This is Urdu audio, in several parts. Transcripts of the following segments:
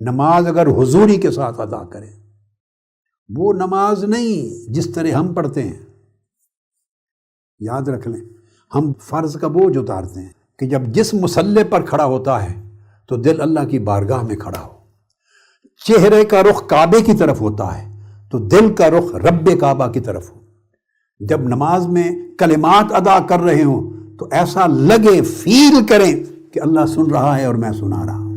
نماز اگر حضوری کے ساتھ ادا کریں، وہ نماز نہیں جس طرح ہم پڑھتے ہیں. یاد رکھ لیں، ہم فرض کا بوجھ اتارتے ہیں کہ جب جس مصلی پر کھڑا ہوتا ہے تو دل اللہ کی بارگاہ میں کھڑا ہو. چہرے کا رخ کعبے کی طرف ہوتا ہے تو دل کا رخ رب کعبہ کی طرف ہو. جب نماز میں کلمات ادا کر رہے ہوں تو ایسا لگے، فیل کریں کہ اللہ سن رہا ہے اور میں سنا رہا ہوں.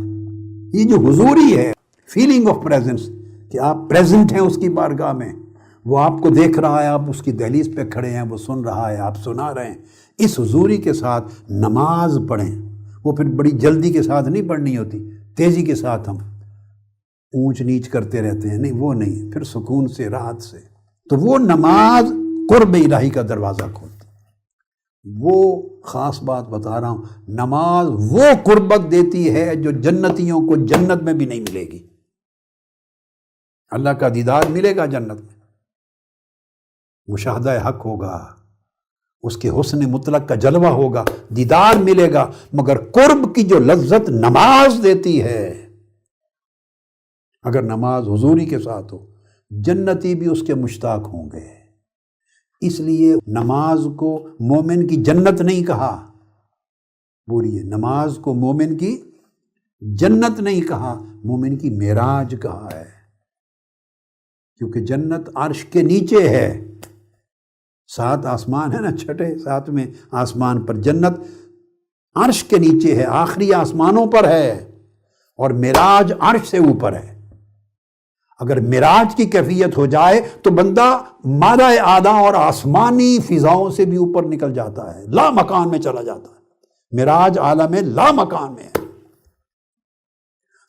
یہ جو حضوری ہے، فیلنگ آف پریزنس، کہ آپ پریزنٹ ہیں اس کی بارگاہ میں، وہ آپ کو دیکھ رہا ہے، آپ اس کی دہلیز پہ کھڑے ہیں، وہ سن رہا ہے، آپ سنا رہے ہیں. اس حضوری کے ساتھ نماز پڑھیں. وہ پھر بڑی جلدی کے ساتھ نہیں پڑھنی ہوتی، تیزی کے ساتھ ہم اونچ نیچ کرتے رہتے ہیں، نہیں، وہ نہیں، پھر سکون سے، راحت سے. تو وہ نماز قرب الہی کا دروازہ کھولتی. وہ خاص بات بتا رہا ہوں، نماز وہ قربت دیتی ہے جو جنتیوں کو جنت میں بھی نہیں ملے گی. اللہ کا دیدار ملے گا جنت میں، مشاہدہ حق ہوگا، اس کے حسن مطلق کا جلوہ ہوگا، دیدار ملے گا. مگر قرب کی جو لذت نماز دیتی ہے، اگر نماز حضوری کے ساتھ ہو، جنتی بھی اس کے مشتاق ہوں گے. اس لیے نماز کو مومن کی جنت نہیں کہا. بولیے، نماز کو مومن کی جنت نہیں کہا، مومن کی معراج کہا ہے. کیونکہ جنت عرش کے نیچے ہے. 7 آسمان ہے نا، چھٹے 7ویں آسمان پر جنت عرش کے نیچے ہے، آخری آسمانوں پر ہے، اور معراج عرش سے اوپر ہے. اگر معراج کی کیفیت ہو جائے تو بندہ مادہ اعلیٰ اور آسمانی فضاؤں سے بھی اوپر نکل جاتا ہے، لا مکان میں چلا جاتا ہے. معراج عالم لا مکان میں ہے.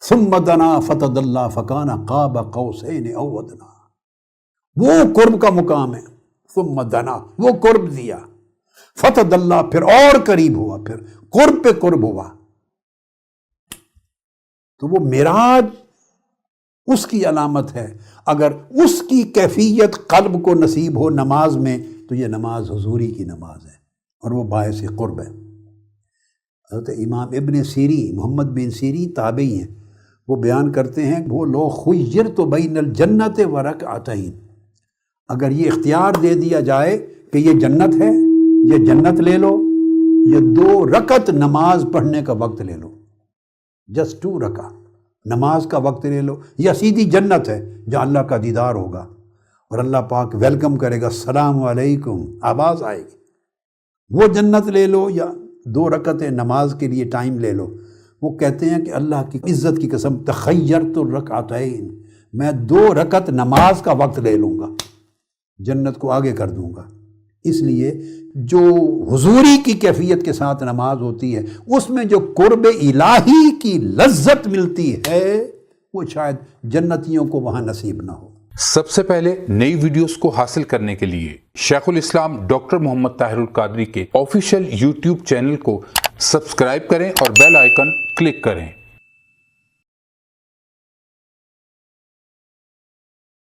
ثم دنا فتدلی فکان قاب قوسین او ادنی، وہ قرب کا مقام ہے. ثم دنا، وہ قرب دیا، فتدلی، پھر اور قریب ہوا، پھر قرب پہ قرب ہوا. تو وہ معراج اس کی علامت ہے. اگر اس کی کیفیت قلب کو نصیب ہو نماز میں تو یہ نماز حضوری کی نماز ہے اور وہ باعث قرب ہے. حضرت امام ابن سیری، محمد بن سیری تابعی ہیں، وہ بیان کرتے ہیں، وہ لو خیرت بین الجنت و رکعتین، اگر یہ اختیار دے دیا جائے کہ یہ جنت ہے، یہ جنت لے لو، یہ 2 رکعت نماز پڑھنے کا وقت لے لو، جسٹ 2 رکعت نماز کا وقت لے لو، یا سیدھی جنت ہے جہاں اللہ کا دیدار ہوگا اور اللہ پاک ویلکم کرے گا، السلام علیکم آواز آئے گی. وہ جنت لے لو یا 2 رکعتیں نماز کے لیے ٹائم لے لو. وہ کہتے ہیں کہ اللہ کی عزت کی قسم، تخیرت الرکعتین، میں 2 رکعت نماز کا وقت لے لوں گا، جنت کو آگے کر دوں گا. اس لیے جو حضوری کی کیفیت کے ساتھ نماز ہوتی ہے، اس میں جو قرب الہی کی لذت ملتی ہے، وہ شاید جنتیوں کو وہاں نصیب نہ ہو. سب سے پہلے نئی ویڈیوز کو حاصل کرنے کے لیے شیخ الاسلام ڈاکٹر محمد طاہر القادری کے آفیشیل یوٹیوب چینل کو سبسکرائب کریں اور بیل آئیکن کلک کریں.